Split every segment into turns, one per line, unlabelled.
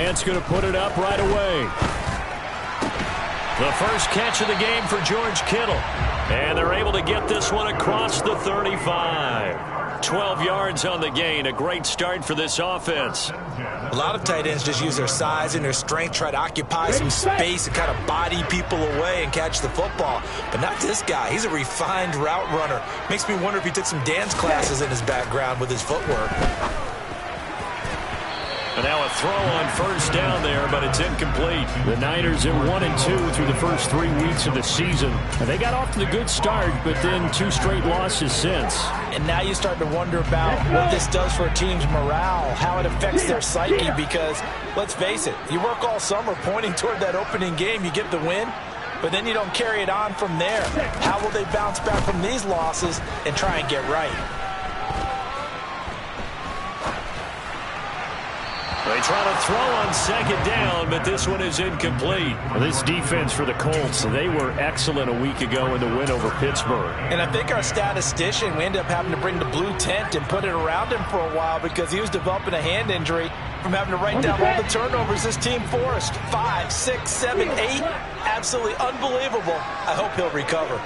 it's going to put it up right away. The first catch of the game for George Kittle. And they're able to get this one across the 35. 12 yards on the gain. A great start for this offense.
A lot of tight ends just use their size and their strength, try to occupy some space and kind of body people away and catch the football. But not this guy. He's a refined route runner. Makes me wonder if he took some dance classes in his background with his footwork.
And now a throw on first down there, but it's incomplete. The Niners at 1-2 through the first 3 weeks of the season. And they got off to the good start, but then 2 straight losses since.
And now you start to wonder about what this does for a team's morale, how it affects their psyche, because let's face it, you work all summer pointing toward that opening game, you get the win, but then you don't carry it on from there. How will they bounce back from these losses and try and get right?
They try to throw on second down, but this one is incomplete. Well, this defense for the Colts, they were excellent a week ago in the win over Pittsburgh.
And I think our statistician, we ended up having to bring the blue tent and put it around him for a while because he was developing a hand injury from having to write down all the turnovers this team forced. 5, 6, 7, 8. Absolutely unbelievable. I hope he'll recover.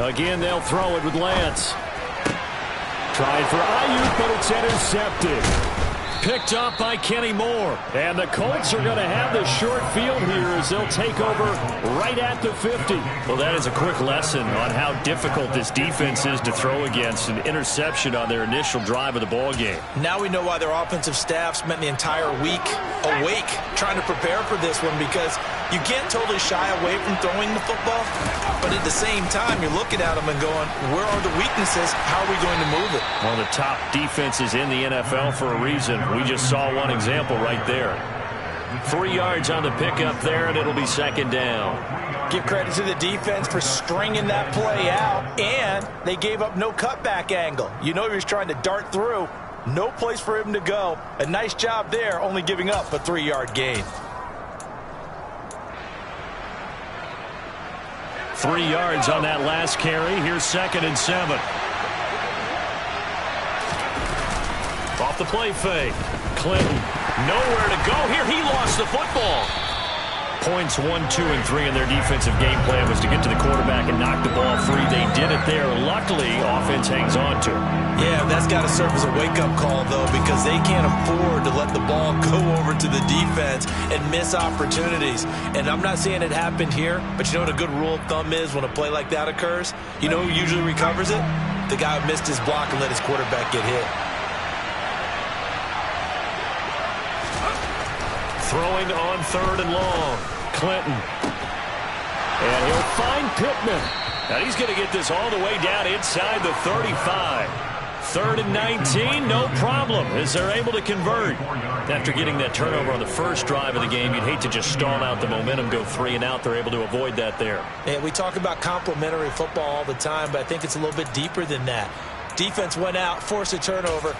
Again, they'll throw it with Lance. Trying for Ayuk, but it's intercepted. Picked up by Kenny Moore. And the Colts are going to have the short field here as they'll take over right at the 50. Well, that is a quick lesson on how difficult this defense is to throw against. An interception on their initial drive of the ball game.
Now we know why their offensive staff spent the entire week awake trying to prepare for this one, because you can't totally shy away from throwing the football, but at the same time, you're looking at them and going, where are the weaknesses? How are we going to move it?
One of the top defenses in the NFL for a reason. We just saw one example right there. 3 yards on the pickup there, and it'll be second down.
Give credit to the defense for stringing that play out, and they gave up no cutback angle. You know he was trying to dart through. No place for him to go. A nice job there, only giving up a 3-yard gain.
3 yards on that last carry. Here's 2nd and 7. Off the play fake. Clinton, nowhere to go here. He lost the football. Points 1, 2, and 3 in their defensive game plan was to get to the quarterback and knock the ball free. They did it there. Luckily, offense hangs on to it.
Yeah, that's got to serve as a wake-up call, though, because they can't afford to let the ball go over to the defense and miss opportunities. And I'm not saying it happened here, but you know what a good rule of thumb is when a play like that occurs? You know who usually recovers it? The guy who missed his block and let his quarterback get hit.
Throwing on 3rd and long. Clinton. And he'll find Pittman. Now he's going to get this all the way down inside the 35. 3rd and 19, no problem, as they're able to convert. After getting that turnover on the first drive of the game, you'd hate to just stall out the momentum, go 3 and out. They're able to avoid that there.
Yeah, we talk about complementary football all the time, but I think it's a little bit deeper than that. Defense went out, forced a turnover,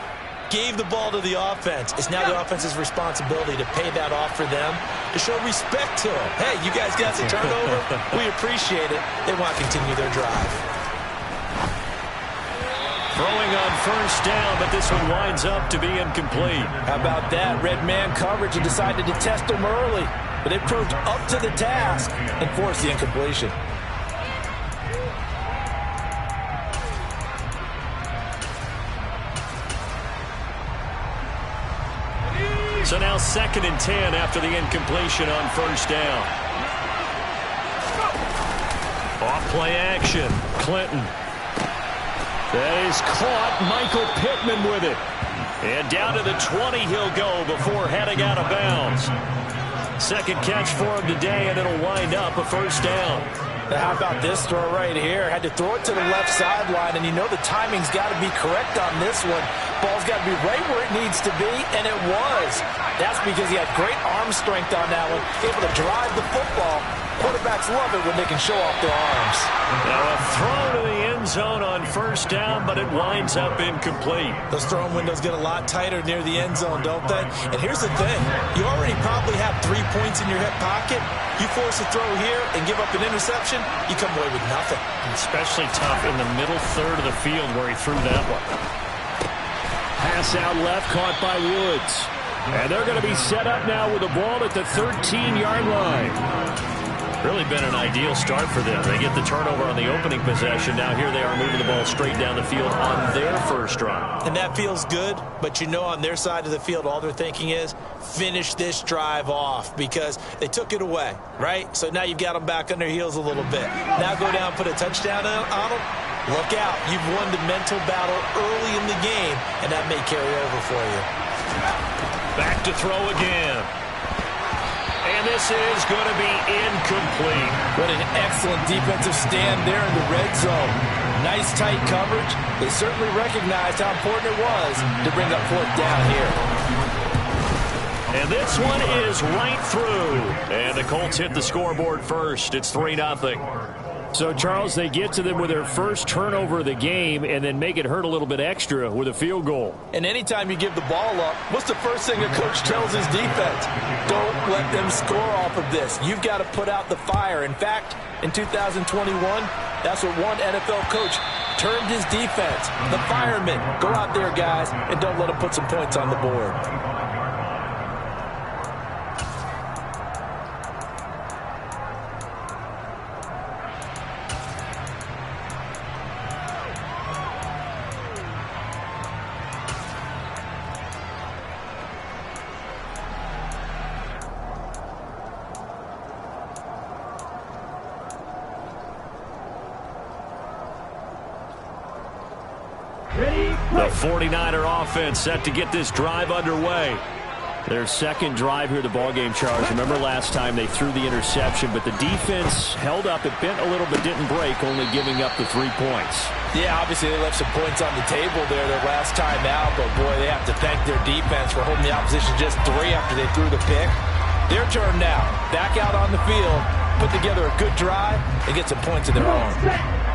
gave the ball to the offense. It's now the offense's responsibility to pay that off for them, to show respect to them. Hey, you guys got the turnover. We appreciate it. They want to continue their drive.
Throwing on first down, but this one winds up to be incomplete.
How about that? Red man coverage and decided to test them early, but it proved up to the task and forced the incompletion.
So now 2nd and 10 after the incompletion on first down. Off play action. Clinton. That is caught. Michael Pittman with it. And down to the 20 he'll go before heading out of bounds. 2nd catch for him today, and it'll wind up a first down.
How about this throw right here? Had to throw it to the left sideline, and you know the timing's got to be correct on this one. Ball's got to be right where it needs to be, and it was. That's because he had great arm strength on that one, able to drive the football. Quarterbacks love it when they can show off their arms.
Now a throw to the end zone on first down, but it winds up incomplete.
Those throwing windows get a lot tighter near the end zone, don't they? And here's the thing. You already probably have 3 points in your hip pocket. You force a throw here and give up an interception, you come away with nothing.
Especially tough in the middle third of the field where he threw that one. pass out left, caught by Woods. And they're going to be set up now with the ball at the 13-yard line. Really been an ideal start for them. They get the turnover on the opening possession. Now here they are moving the ball straight down the field on their first drive.
And that feels good, but you know on their side of the field all they're thinking is finish this drive off because they took it away, right? So now you've got them back on their heels a little bit. Now go down, put a touchdown on them. Look out. You've won the mental battle early in the game, and that may carry over for you.
Back to throw again. And this is going to be incomplete.
What an excellent defensive stand there in the red zone. Nice tight coverage. They certainly recognized how important it was to bring up fourth down here.
And this one is right through. And the Colts hit the scoreboard first. It's 3-0. So, Charles, they get to them with their first turnover of the game and then make it hurt a little bit extra with a field goal.
And anytime you give the ball up, what's the first thing a coach tells his defense? Don't let them score off of this. You've got to put out the fire. In fact, in 2021, that's what one NFL coach termed his defense. The firemen. Go out there, guys, and don't let them put some points on the board.
The 49er offense set to get this drive underway. Their second drive here, the ballgame, Charles. Remember last time they threw the interception, but the defense held up. It bent a little but didn't break, only giving up the 3 points.
Yeah, obviously they left some points on the table there their last time out, but boy, they have to thank their defense for holding the opposition just 3 after they threw the pick. Their turn now. Back out on the field, put together a good drive, and get some points of their own.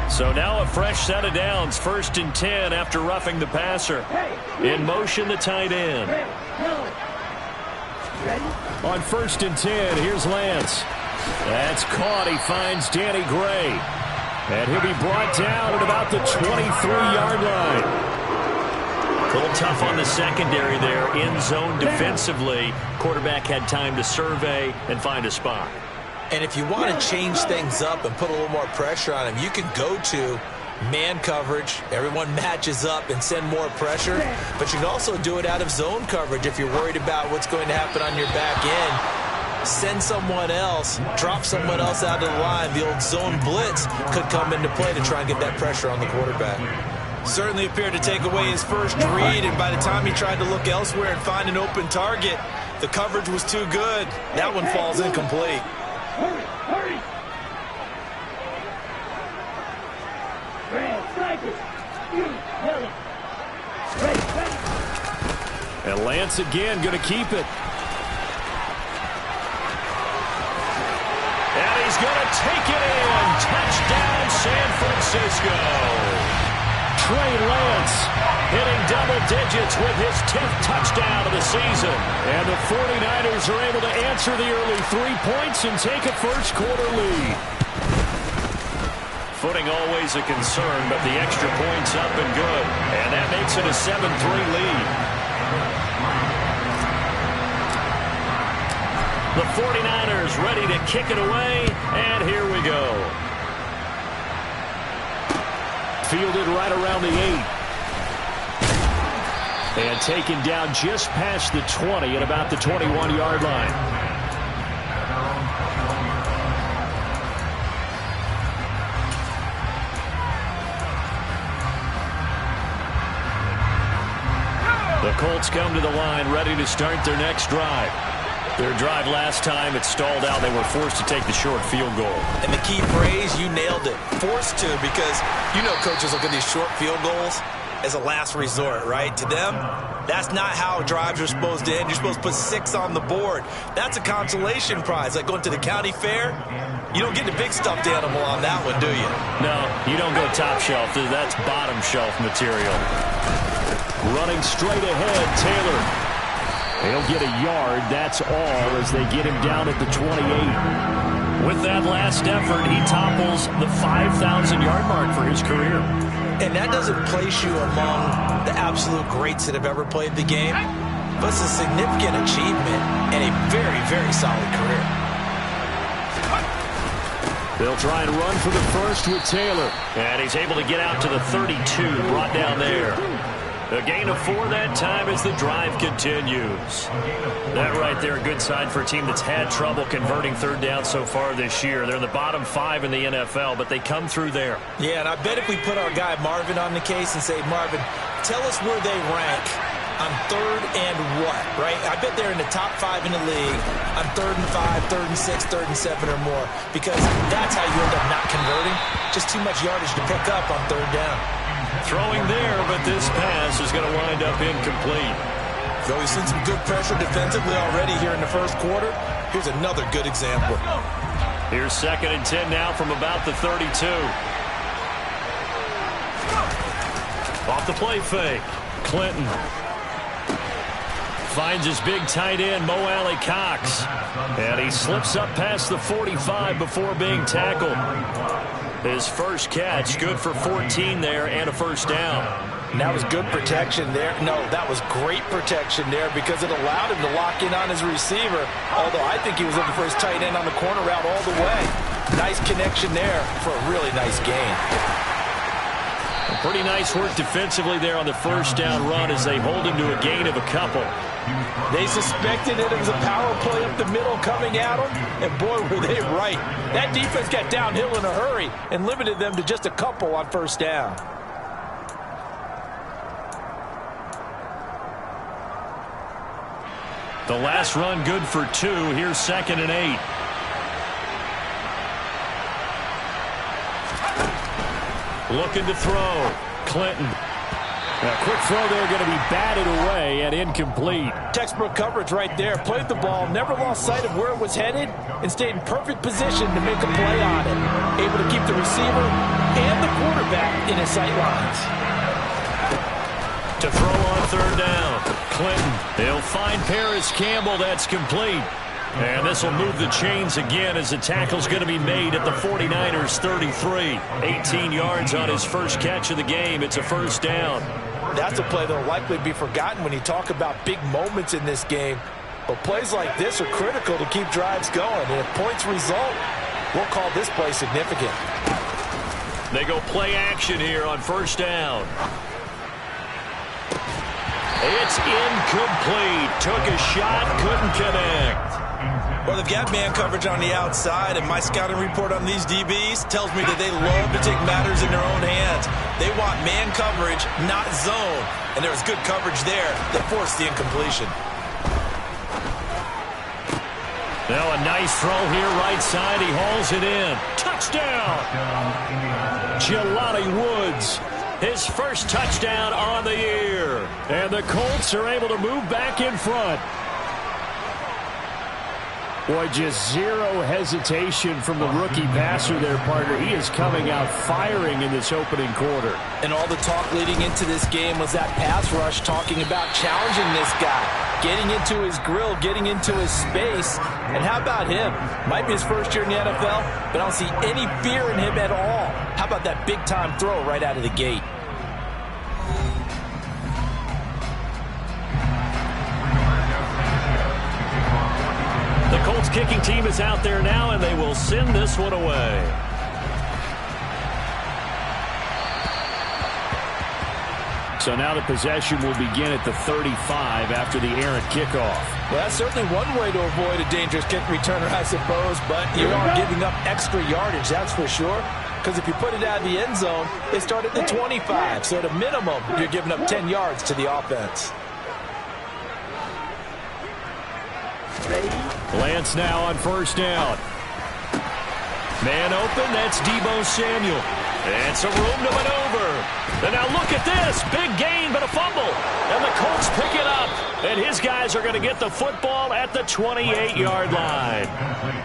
So now a fresh set of downs, 1st and 10 after roughing the passer. In motion, the tight end. On 1st and 10, here's Lance. That's caught. He finds Danny Gray. And he'll be brought down at about the 23-yard line. A little tough on the secondary there. In zone defensively. Quarterback had time to survey and find a spot.
And if you want to change things up and put a little more pressure on him, you can go to man coverage. Everyone matches up and send more pressure. But you can also do it out of zone coverage if you're worried about what's going to happen on your back end. Send someone else, drop someone else out of the line. The old zone blitz could come into play to try and get that pressure on the quarterback. Certainly appeared to take away his first read, and by the time he tried to look elsewhere and find an open target, the coverage was too good. That one falls incomplete.
Hurry!
And Lance again going to keep it. And he's going to take it in. Touchdown, San Francisco. Trey Lance hitting double digits with his 10th touchdown of the season. And the 49ers are able to answer the early 3 points and take a first quarter lead. Footing always a concern, but the extra point's up and good. And that makes it a 7-3 lead. The 49ers ready to kick it away, and here we go. Fielded right around the 8. And taken down just past the 20 at about the 21-yard line. The Colts come to the line ready to start their next drive. Their drive last time, it stalled out. They were forced to take the short field goal.
And the key phrase, you nailed it. Forced to, because you know coaches look at these short field goals as a last resort, right? To them, that's not how drives are supposed to end. You're supposed to put 6 on the board. That's a consolation prize. Like going to the county fair, you don't get the big stuffed animal on that one, do you?
No, you don't go top shelf. That's bottom shelf material. Running straight ahead, Taylor. He'll get a yard, that's all, as they get him down at the 28. With that last effort, he topples the 5,000-yard mark for his career.
And that doesn't place you among the absolute greats that have ever played the game, but it's a significant achievement and a very, very solid career.
They'll try and run for the first with Taylor. And he's able to get out to the 32, brought down there. A gain of 4 that time as the drive continues. That right there, a good sign for a team that's had trouble converting third down so far this year. They're in the bottom 5 in the NFL, but they come through there.
Yeah, and I bet if we put our guy Marvin on the case and say, Marvin, tell us where they rank on third and what, right? I bet they're in the top 5 in the league on 3rd and 5, 3rd and 6, 3rd and 7 or more, because that's how you end up not converting. Just too much yardage to pick up on third down.
Throwing there, but this pass is going to wind up incomplete.
So we've seen some good pressure defensively already here in the first quarter. Here's another good example.
Here's 2nd and 10 now from about the 32. Off the play fake. Clinton finds his big tight end, Mo Alley Cox. And he slips up past the 45 before being tackled. His first catch, good for 14 there and a first down.
And that was good protection there. No, that was great protection there because it allowed him to lock in on his receiver. Although I think he was looking for his tight end on the corner route all the way. Nice connection there for a really nice gain.
Pretty nice work defensively there on the first down run as they hold him to a gain of a couple.
They suspected it was a power play up the middle coming at them, and boy, were they right. That defense got downhill in a hurry and limited them to just a couple on first down.
The last run good for 2. Here's 2nd and 8. Looking to throw. Clinton. A quick throw there, going to be batted away and incomplete.
Textbook coverage right there. Played the ball, never lost sight of where it was headed, and stayed in perfect position to make a play on it. Able to keep the receiver and the quarterback in his sight lines.
To throw on third down. Clinton. They'll find Paris Campbell. That's complete. And this will move the chains again as the tackle's going to be made at the 49ers 33. 18 yards on his first catch of the game. It's a first down.
That's a play that will likely be forgotten when you talk about big moments in this game. But plays like this are critical to keep drives going. And if points result, we'll call this play significant.
They go play action here on first down. It's incomplete. Took a shot, couldn't connect.
Well, they've got man coverage on the outside, and my scouting report on these DBs tells me that they love to take matters in their own hands. They want man coverage, not zone. And there was good coverage there that forced the incompletion.
Now a nice throw here, right side. He hauls it in. Touchdown! Jelani Woods. His first touchdown on the year. And the Colts are able to move back in front. Boy, just zero hesitation from the rookie passer there, partner. He is coming out firing in this opening quarter.
And all the talk leading into this game was that pass rush talking about challenging this guy, getting into his grill, getting into his space. And how about him? Might be his first year in the NFL, but I don't see any fear in him at all. How about that big-time throw right out of the gate?
The Colts kicking team is out there now, and they will send this one away. So now the possession will begin at the 35 after the errant kickoff.
Well, that's certainly one way to avoid a dangerous kick returner, I suppose, but you are giving up extra yardage, that's for sure. Because if you put it out of the end zone, they start at the 25. So at a minimum, you're giving up 10 yards to the offense.
Lance now on first down. Man open, that's Deebo Samuel. And some room to maneuver. And now look at this. Big gain, but a fumble. And the Colts pick it up. And his guys are going to get the football at the 28-yard line.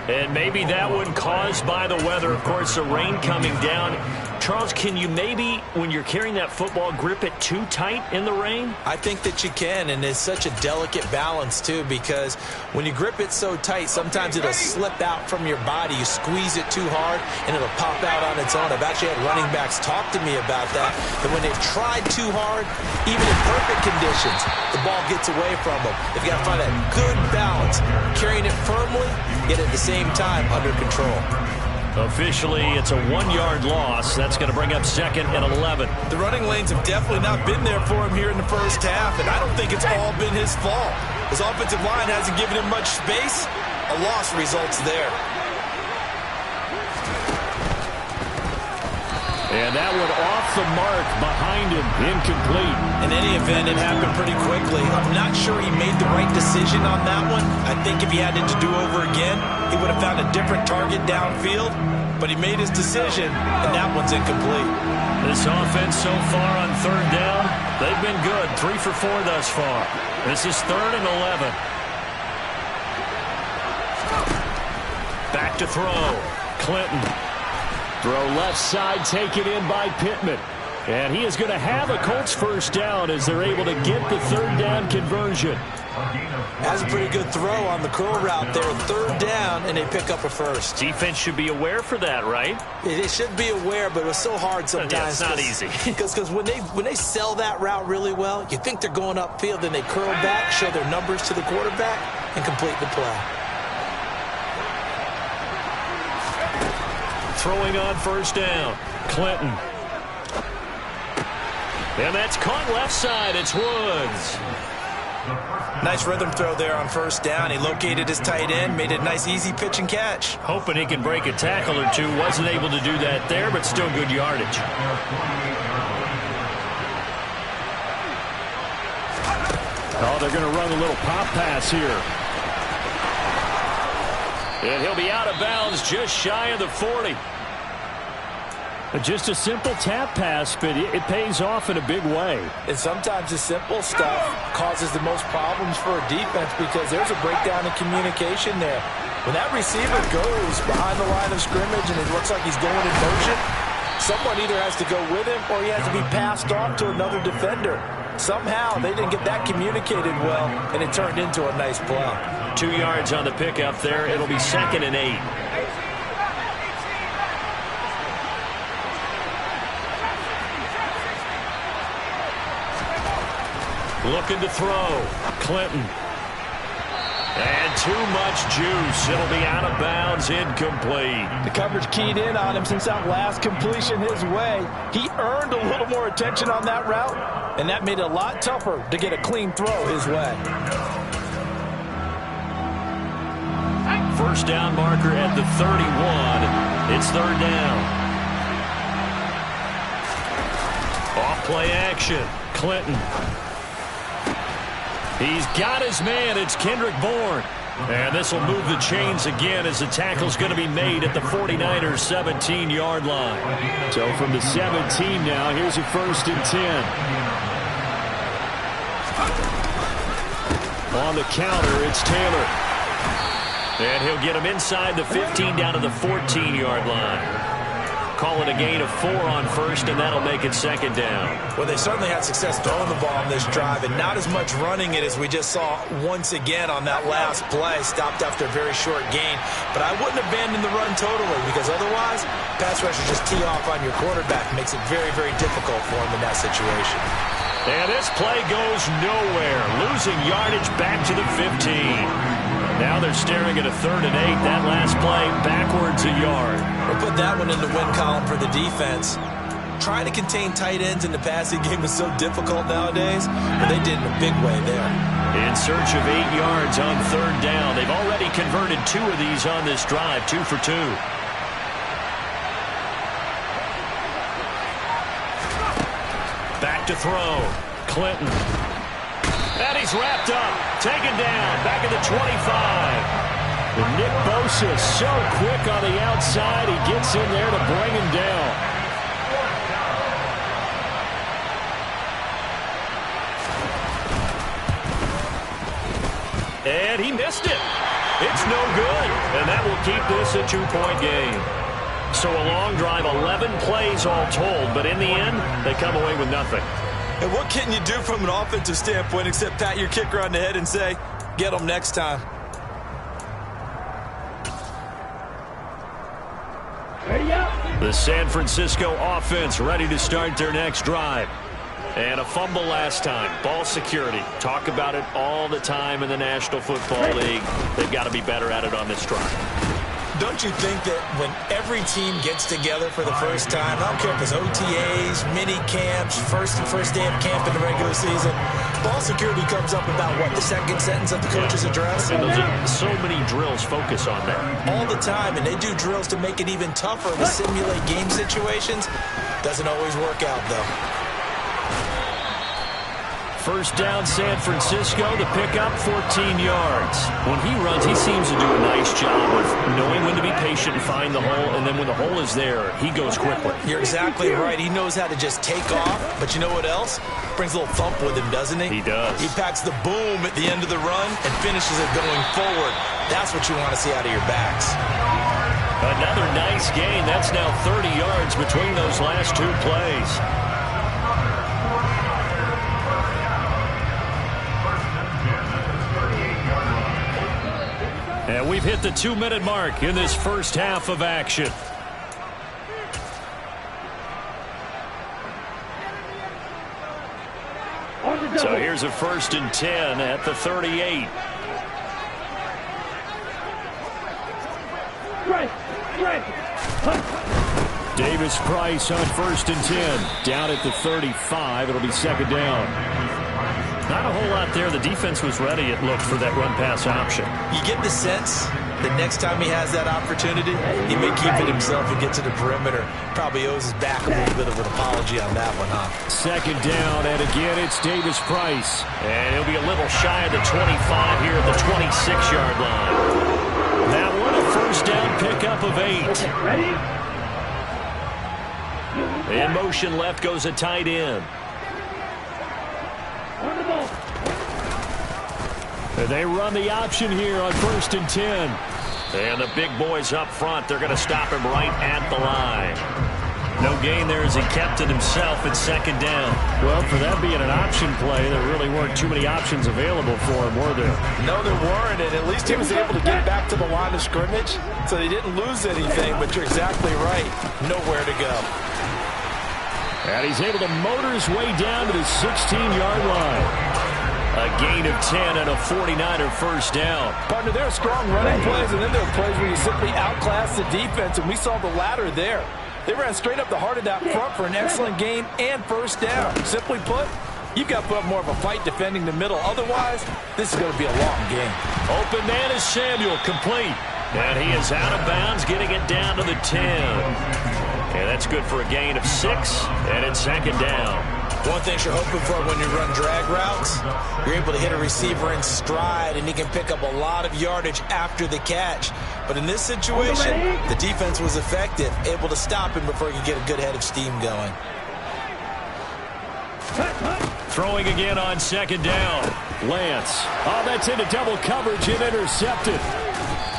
And maybe that one caused by the weather. Of course, the rain coming down Charles, can you maybe, when you're carrying that football, grip it too tight in the rain?
I think that you can, and it's such a delicate balance, too, because when you grip it so tight, sometimes it'll slip out from your body. You squeeze it too hard, and it'll pop out on its own. I've actually had running backs talk to me about that when they've tried too hard, even in perfect conditions, the ball gets away from them. They've got to find that good balance, carrying it firmly, yet at the same time under control.
Officially, it's a 1-yard loss. That's going to bring up 2nd and 11.
The running lanes have definitely not been there for him here in the first half, and I don't think it's all been his fault. His offensive line hasn't given him much space. A loss results there.
And that one off the mark behind him, incomplete.
In any event, it happened pretty quickly. I'm not sure he made the right decision on that one. I think if he had it to do over again, he would have found a different target downfield. But he made his decision, and that one's incomplete.
This offense so far on 3rd down, they've been good. 3 for 4 thus far. This is 3rd and 11. Back to throw. Clinton. Throw left side, taken in by Pittman. And he is going to have a Colts first down as they're able to get the 3rd down conversion.
That's a pretty good throw on the curl route there. 3rd down, and they pick up a first.
Defense should be aware for that, right?
They should be aware, but it was so hard sometimes.
Yeah, it's not easy.
Because when they sell that route really well, you think they're going upfield, then they curl back, show their numbers to the quarterback, and complete the play.
Throwing on 1st down, Clinton. And that's caught left side. It's Woods.
Nice rhythm throw there on 1st down. He located his tight end, made it a nice, easy pitch and catch.
Hoping he can break a tackle or two. Wasn't able to do that there, but still good yardage. Oh, they're going to run a little pop pass here. And he'll be out of bounds just shy of the 40. Just a simple tap pass, but it pays off in a big way.
And sometimes the simple stuff causes the most problems for a defense because there's a breakdown in communication there. When that receiver goes behind the line of scrimmage and it looks like he's going in motion, someone either has to go with him or he has to be passed off to another defender. Somehow they didn't get that communicated well, and it turned into a nice play.
2 yards on the pickup there. It'll be 2nd and 8. Looking to throw. Clinton. And too much juice. It'll be out of bounds, incomplete.
The coverage keyed in on him since that last completion his way. He earned a little more attention on that route, and that made it a lot tougher to get a clean throw his way.
First down marker at the 31. It's 3rd down. Off play action. Clinton. He's got his man. It's Kendrick Bourne. And this will move the chains again as the tackle's going to be made at the 49ers' 17-yard line. So from the 17 now, here's a 1st and 10. On the counter, it's Taylor. And he'll get him inside the 15 down to the 14-yard line. Call it a gain of 4 on 1st, and that'll make it 2nd down.
Well, they certainly had success throwing the ball on this drive, and not as much running it as we just saw once again on that last play. Stopped after a very short gain. But I wouldn't abandon the run totally, because otherwise, pass rushers just tee off on your quarterback. Makes it very, very difficult for him in that situation.
And this play goes nowhere. Losing yardage back to the 15. Now they're staring at a 3rd and 8. That last play backwards a yard.
We'll put that one in the win column for the defense. Trying to contain tight ends in the passing game is so difficult nowadays, but they did in a big way there.
In search of 8 yards on 3rd down. They've already converted 2 of these on this drive, 2 for 2. Back to throw. Clinton. And he's wrapped up. Taken down. Back at the 25. And Nick Bosa so quick on the outside. He gets in there to bring him down. And he missed it. It's no good. And that will keep this a 2-point game. So a long drive, 11 plays all told, but in the end, they come away with nothing.
And what can you do from an offensive standpoint except pat your kicker on the head and say, get them next time?
The San Francisco offense ready to start their next drive. And a fumble last time. Ball security. Talk about it all the time in the National Football League. They've got to be better at it on this drive.
Don't you think that when every team gets together for the first time, I don't care if it's OTAs, mini camps, first day of camp in the regular season, ball security comes up about, what, the second sentence of the coach's address?
And those are, so many drills focus on that.
All the time, and they do drills to make it even tougher to simulate game situations. Doesn't always work out, though.
First down, San Francisco. The pickup, 14 yards. When he runs, he seems to do a nice job of knowing when to be patient and find the hole, and then when the hole is there, he goes quickly.
You're exactly right. He knows how to just take off, but you know what else? Brings a little thump with him, doesn't he?
He does.
He packs the boom at the end of the run and finishes it going forward. That's what you want to see out of your backs.
Another nice gain. That's now 30 yards between those last two plays. And we've hit the 2-minute mark in this first half of action. So here's a 1st and 10 at the 38. Davis Price on 1st and 10. Down at the 35. It'll be 2nd down. Not a whole lot there. The defense was ready, it looked, for that run-pass option.
You get the sense that next time he has that opportunity, he may keep it himself and get to the perimeter. Probably owes his back a little bit of an apology on that one, huh?
2nd down, and again, it's Davis Price. And he'll be a little shy of the 25 here at the 26-yard line. That one, a 1st down pickup of 8. In motion left goes a tight end. And they run the option here on 1st and 10. And the big boys up front, they're going to stop him right at the line. No gain there as he kept it himself at 2nd down. Well, for that being an option play, there really weren't too many options available for him, were there?
No, there weren't, and at least he was able to get back to the line of scrimmage, so they didn't lose anything, but you're exactly right. Nowhere to go.
And he's able to motor his way down to the 16-yard line. A gain of 10 and a 49er 1st down.
Partner, there are strong running plays, and then there are plays where you simply outclass the defense, and we saw the latter there. They ran straight up the heart of that front for an excellent gain and 1st down. Simply put, you've got to put up more of a fight defending the middle. Otherwise, this is going to be a long game.
Open man is Samuel, complete. And he is out of bounds, getting it down to the 10. And that's good for a gain of 6, and it's 2nd down.
One thing you're hoping for when you run drag routes, you're able to hit a receiver in stride, and he can pick up a lot of yardage after the catch. But in this situation, the defense was effective, able to stop him before he could get a good head of steam going.
Throwing again on 2nd down. Lance. Oh, that's into double coverage and intercepted.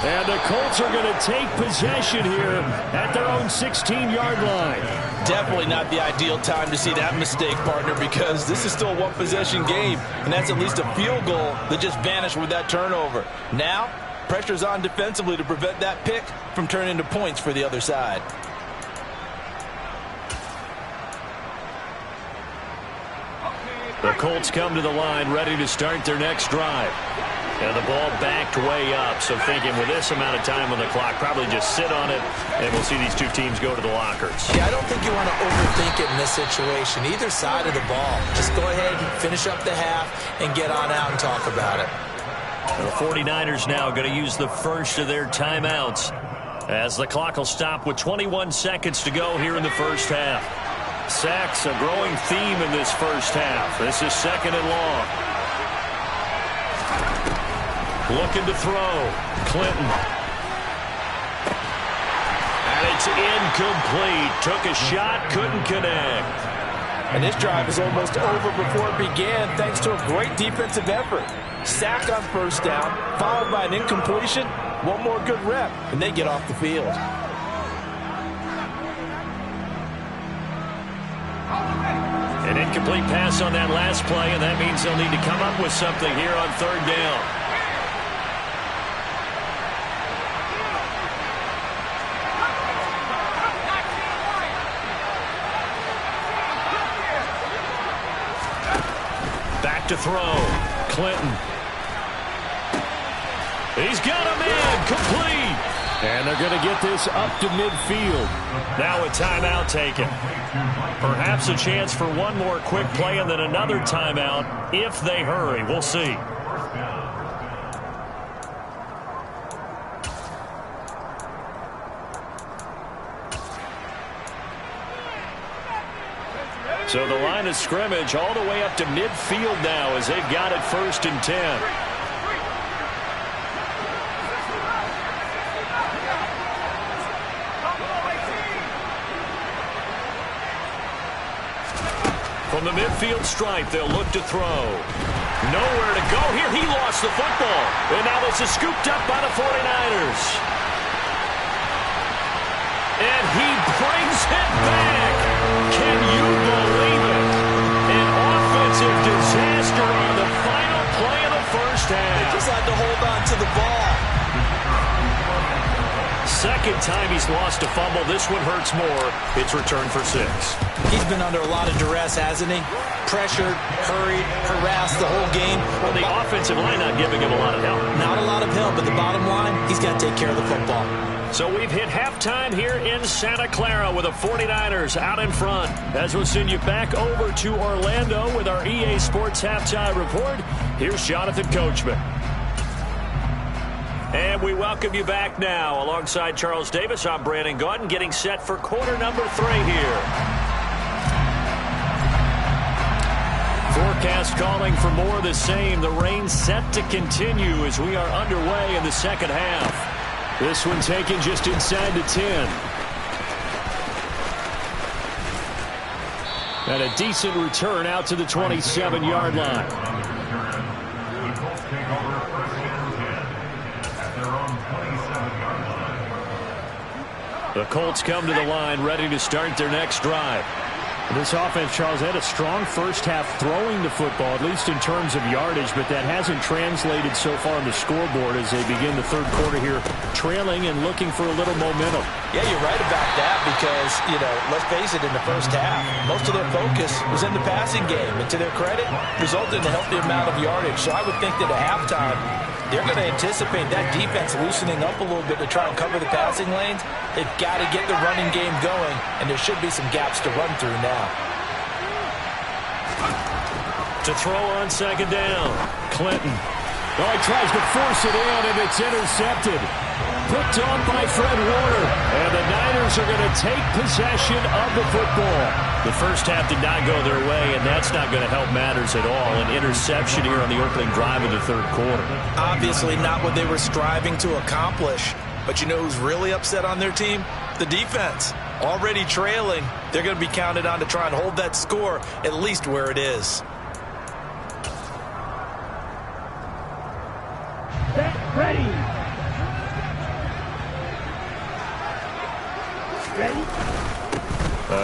And the Colts are going to take possession here at their own 16-yard line.
Definitely not the ideal time to see that mistake, partner, because this is still a one-possession game, and that's at least a field goal that just vanished with that turnover. Now, pressure's on defensively to prevent that pick from turning into points for the other side.
The Colts come to the line ready to start their next drive. And the ball backed way up, so thinking with this amount of time on the clock, probably just sit on it, and we'll see these two teams go to the lockers.
Yeah, I don't think you want to overthink it in this situation, either side of the ball. Just go ahead and finish up the half and get on out and talk about it.
The 49ers now going to use the first of their timeouts as the clock will stop with 21 seconds to go here in the first half. Sacks, a growing theme in this first half. This is 2nd and long. Looking to throw. Clinton. And it's incomplete. Took a shot, couldn't connect.
And this drive is almost over before it began thanks to a great defensive effort. Sack on 1st down, followed by an incompletion. One more good rep, and they get off the field.
Incomplete pass on that last play, and that means they'll need to come up with something here on third down. Back to throw. Clinton. He's got a man. Complete. And they're going to get this up to midfield. Now a timeout taken. Perhaps a chance for one more quick play and then another timeout if they hurry. We'll see. So the line of scrimmage all the way up to midfield now as they've got it 1st and 10. From the midfield stripe, they'll look to throw. Nowhere to go here. He lost the football. And now this is scooped up by the 49ers. And he brings it back. Can you believe it? An offensive disaster on the final play of the first half.
They just had to hold on to the ball.
Second time he's lost a fumble. This one hurts more. It's returned for 6.
He's been under a lot of duress, hasn't he? Pressured, hurried, harassed the whole game.
Well, the offensive line not giving him a lot of help.
Not a lot of help, but the bottom line, he's got to take care of the football.
So we've hit halftime here in Santa Clara with the 49ers out in front. As we'll send you back over to Orlando with our EA Sports Halftime Report, here's Jonathan Coachman. And we welcome you back now. Alongside Charles Davis, I'm Brandon Gaudin, getting set for quarter number 3 here. Forecast calling for more of the same. The rain set to continue as we are underway in the second half. This one taken just inside the 10. And a decent return out to the 27-yard line. The Colts come to the line ready to start their next drive. This offense, Charles, had a strong first half throwing the football, at least in terms of yardage, but that hasn't translated so far on the scoreboard as they begin the third quarter here, trailing and looking for a little momentum.
Yeah, you're right about that because, let's face it, in the first half, most of their focus was in the passing game. And to their credit, resulted in a healthy amount of yardage. So I would think that at halftime, they're going to anticipate that defense loosening up a little bit to try and cover the passing lanes. They've got to get the running game going, and there should be some gaps to run through now.
To throw on second down, Clinton. Oh, he tries to force it in, and it's intercepted. Picked off by Fred Warner, and the Niners are going to take possession of the football. The first half did not go their way, and that's not going to help matters at all. An interception here on the opening drive of the third quarter.
Obviously not what they were striving to accomplish. But you know who's really upset on their team? The defense. Already trailing. They're going to be counted on to try and hold that score at least where it is.
Ready.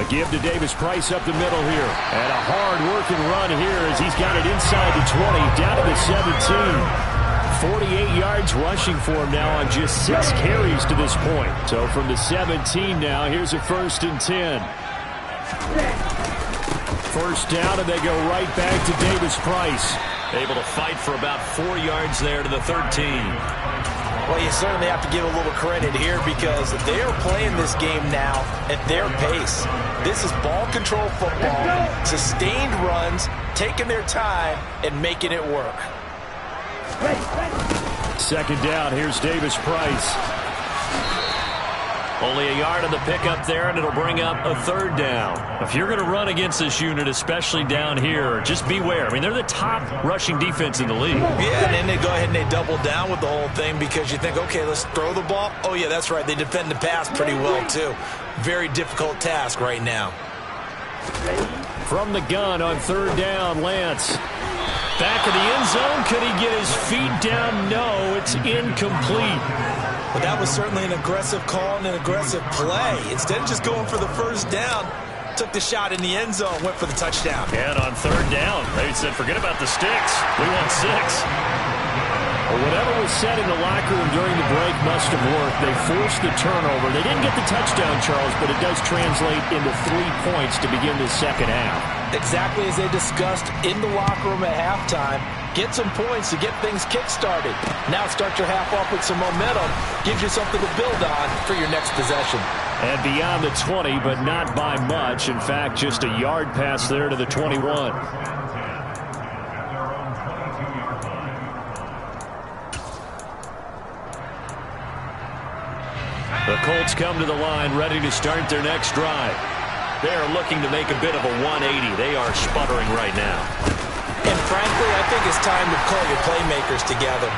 Give to Davis Price up the middle here. And a hard-working run here as he's got it inside the 20, down to the 17. 48 yards rushing for him now on just 6 carries to this point. So from the 17 now, here's a 1st and 10. First down, and they go right back to Davis Price. Able to fight for about 4 yards there to the 13.
Well, you certainly have to give a little credit here because they are playing this game now at their pace. This is ball control football, sustained runs, taking their time, and making it work.
Second down, here's Davis Price. Only a yard on the pickup there, and it'll bring up a 3rd down. If you're going to run against this unit, especially down here, just beware. I mean, they're the top rushing defense in the league.
Yeah, and then they go ahead and they double down with the whole thing because you think, okay, let's throw the ball. Oh, yeah, that's right. They defend the pass pretty well, too. Very difficult task right now.
From the gun on 3rd down, Lance. Back of the end zone. Could he get his feet down? No, it's incomplete.
But that was certainly an aggressive call and an aggressive play. Instead of just going for the first down, took the shot in the end zone, went for the touchdown.
And on third down, they said, forget about the sticks. We want 6. Well, whatever was said in the locker room during the break must have worked. They forced the turnover. They didn't get the touchdown, Charles, but it does translate into 3 points to begin the second half.
Exactly as they discussed in the locker room at halftime. Get some points to get things kick-started. Now start your half off with some momentum. Gives you something to build on for your next possession.
And beyond the 20, but not by much. In fact, just a yard pass there to the 21. The Colts come to the line ready to start their next drive. They are looking to make a bit of a 180. They are sputtering right now.
And frankly, I think it's time to call your playmakers together.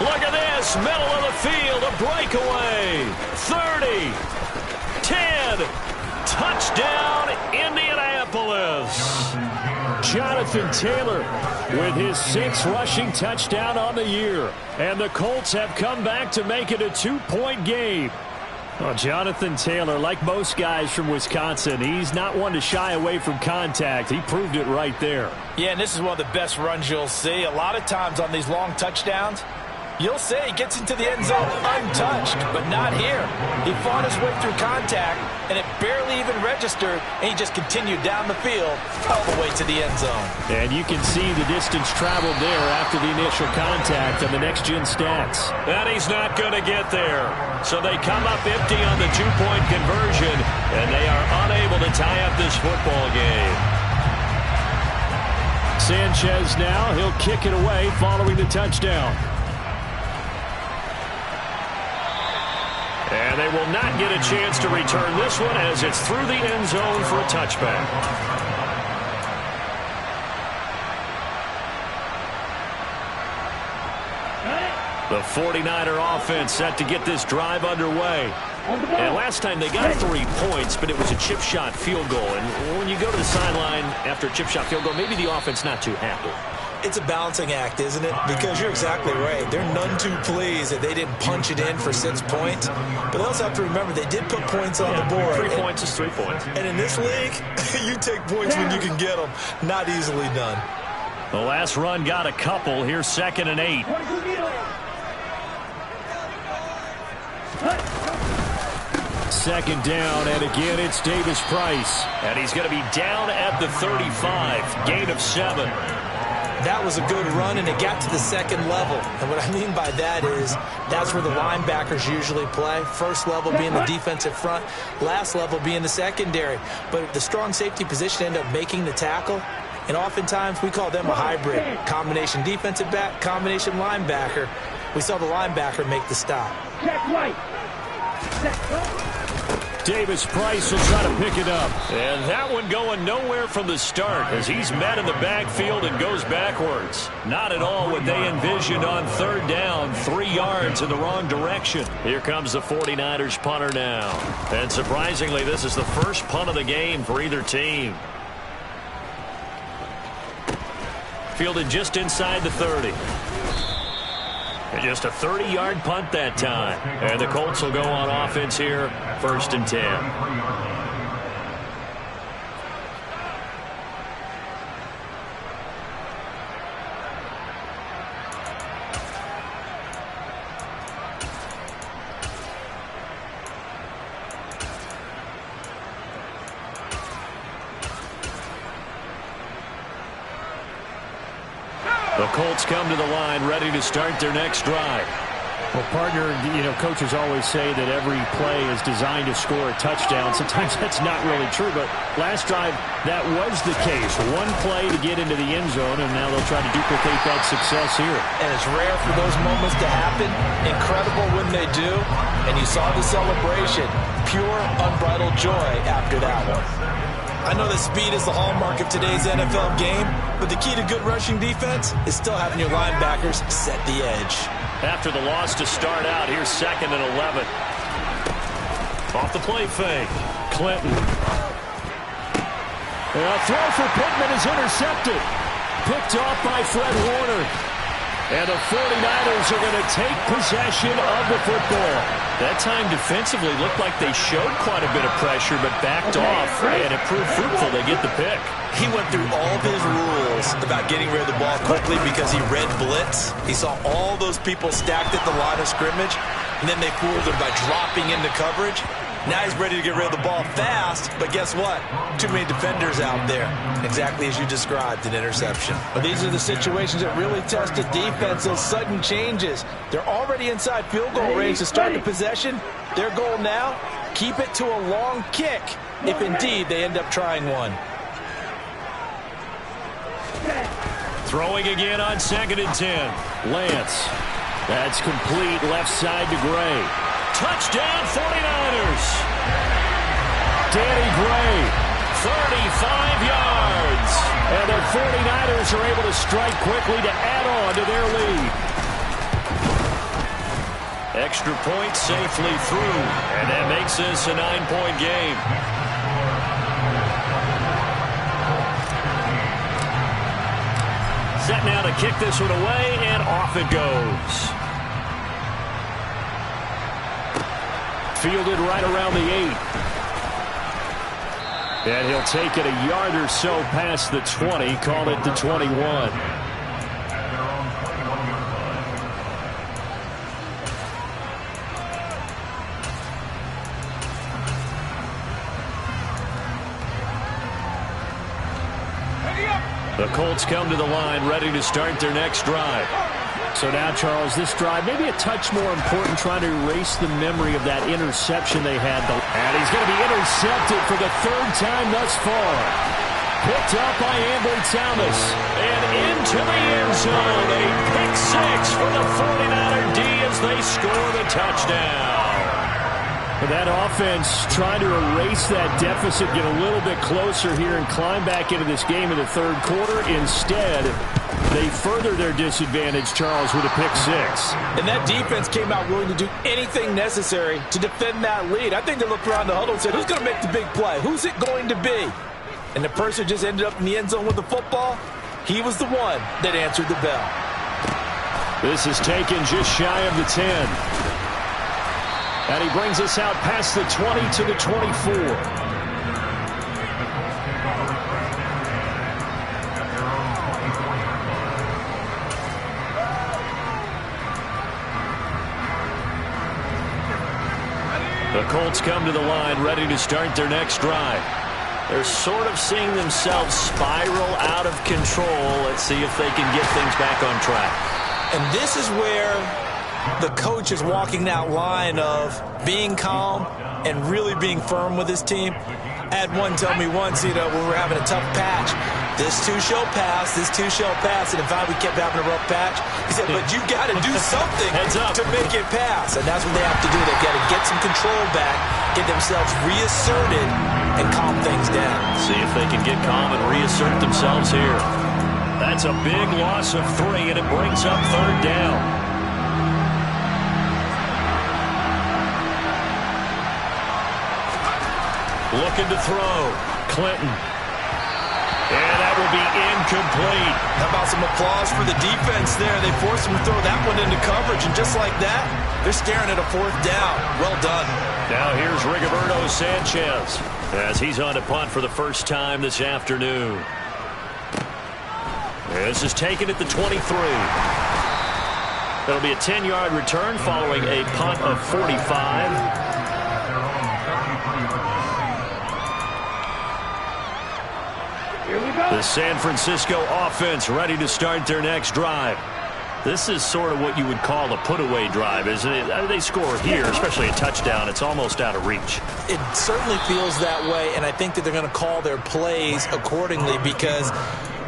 Look at this. Middle of the field. A breakaway. 30. 10. Touchdown, Indianapolis. Jonathan Taylor with his 6th rushing touchdown on the year. And the Colts have come back to make it a 2-point game. Well, Jonathan Taylor, like most guys from Wisconsin, he's not one to shy away from contact. He proved it right there.
Yeah, and this is one of the best runs you'll see. A lot of times on these long touchdowns, you'll say he gets into the end zone untouched, but not here. He fought his way through contact, and it barely even registered, and he just continued down the field all the way to the end zone.
And you can see the distance traveled there after the initial contact on the next-gen stats. And he's not going to get there. So they come up empty on the 2-point conversion, and they are unable to tie up this football game. Sanchez now, he'll kick it away following the touchdown. And they will not get a chance to return this one as it's through the end zone for a touchback. The 49er offense set to get this drive underway. And last time they got 3 points, but it was a chip shot field goal. And when you go to the sideline after a chip shot field goal, maybe the offense not too happy.
It's a balancing act, isn't it? Because you're exactly right. They're none too pleased that they didn't punch it in for 6 points. But they also have to remember they did put points on the board.
3 points is 3 points.
And in this league, you take points when you can get them. Not easily done.
The last run got a couple. Here's 2nd and 8. Second down, and again it's Davis Price. And he's going to be down at the 35. Gain of 7.
That was a good run, and it got to the second level. And what I mean by that is that's where the linebackers usually play. First level being the defensive front, last level being the secondary. But the strong safety position ended up making the tackle. And oftentimes we call them a hybrid. Combination defensive back, combination linebacker. We saw the linebacker make the stop.
Check right. Check right.
Davis Price will try to pick it up. And that one going nowhere from the start as he's met in the backfield and goes backwards. Not at all what they envisioned on third down. 3 yards in the wrong direction. Here comes the 49ers punter now. And surprisingly, this is the first punt of the game for either team. Fielded just inside the 30. And just a 30-yard punt that time. And the Colts will go on offense here, 1st and 10. The Colts come to the line ready to start their next drive. Well, partner, coaches always say that every play is designed to score a touchdown. Sometimes that's not really true, but last drive, that was the case. One play to get into the end zone, and now they'll try to duplicate that success here.
And it's rare for those moments to happen. Incredible when they do. And you saw the celebration. Pure, unbridled joy after that one. I know that speed is the hallmark of today's NFL game, but the key to good rushing defense is still having your linebackers set the edge.
After the loss to start out, here's 2nd and 11. Off the play fake. Clinton. A throw for Pittman is intercepted. Picked off by Fred Warner. And the 49ers are going to take possession of the football. That time defensively looked like they showed quite a bit of pressure but backed off, and it proved fruitful. They get the pick.
He went through all of his rules about getting rid of the ball quickly because he read blitz. He saw all those people stacked at the line of scrimmage, and then they fooled him by dropping into coverage. Now he's ready to get rid of the ball fast, but guess what? Too many defenders out there. Exactly as you described, an interception. But these are the situations that really test a defense, those sudden changes. They're already inside field goal range to start the possession. Their goal now, keep it to a long kick, if indeed they end up trying one.
Throwing again on 2nd and 10. Lance. That's complete left side to Gray. Touchdown 49ers. Danny Gray, 35 yards. And the 49ers are able to strike quickly to add on to their lead. Extra point safely through. And that makes this a 9-point game. Set now to kick this one away, and off it goes. Fielded right around the 8. And he'll take it a yard or so past the 20, call it the 21. The Colts come to the line, ready to start their next drive. So now, Charles, this drive maybe a touch more important, trying to erase the memory of that interception they had. And he's going to be intercepted for the 3rd time thus far. Picked up by Ambry Thomas. And into the end zone. A pick 6 for the 49er D as they score the touchdown. That offense trying to erase that deficit, get a little bit closer here and climb back into this game in the 3rd quarter. Instead, they further their disadvantage, Charles, with a pick 6.
And that defense came out willing to do anything necessary to defend that lead. I think they looked around the huddle and said, who's going to make the big play? Who's it going to be? And the person just ended up in the end zone with the football. He was the one that answered the bell.
This is taken just shy of the 10. And he brings us out past the 20 to the 24. The Colts come to the line, ready to start their next drive. They're sort of seeing themselves spiral out of control. Let's see if they can get things back on track.
And this is where the coach is walking that line of being calm and really being firm with his team. I had one tell me once, when we were having a tough patch, this too shall pass, this too shall pass. And in fact, we kept having a rough patch. He said, but you got to do something to make it pass. And that's what they have to do. They've got to get some control back, get themselves reasserted, and calm things down.
See if they can get calm and reassert themselves here. That's a big loss of 3, and it brings up 3rd down. Looking to throw. Clinton. And that will be incomplete.
How about some applause for the defense there? They forced him to throw that one into coverage, and just like that, they're staring at a 4th down. Well done.
Now here's Rigoberto Sanchez as he's on to punt for the first time this afternoon. This is taken at the 23. That'll be a 10-yard return following a punt of 45. The San Francisco offense ready to start their next drive. This is sort of what you would call a put-away drive, isn't it? They score here, especially a touchdown. It's almost out of reach.
It certainly feels that way, and I think that they're going to call their plays accordingly, because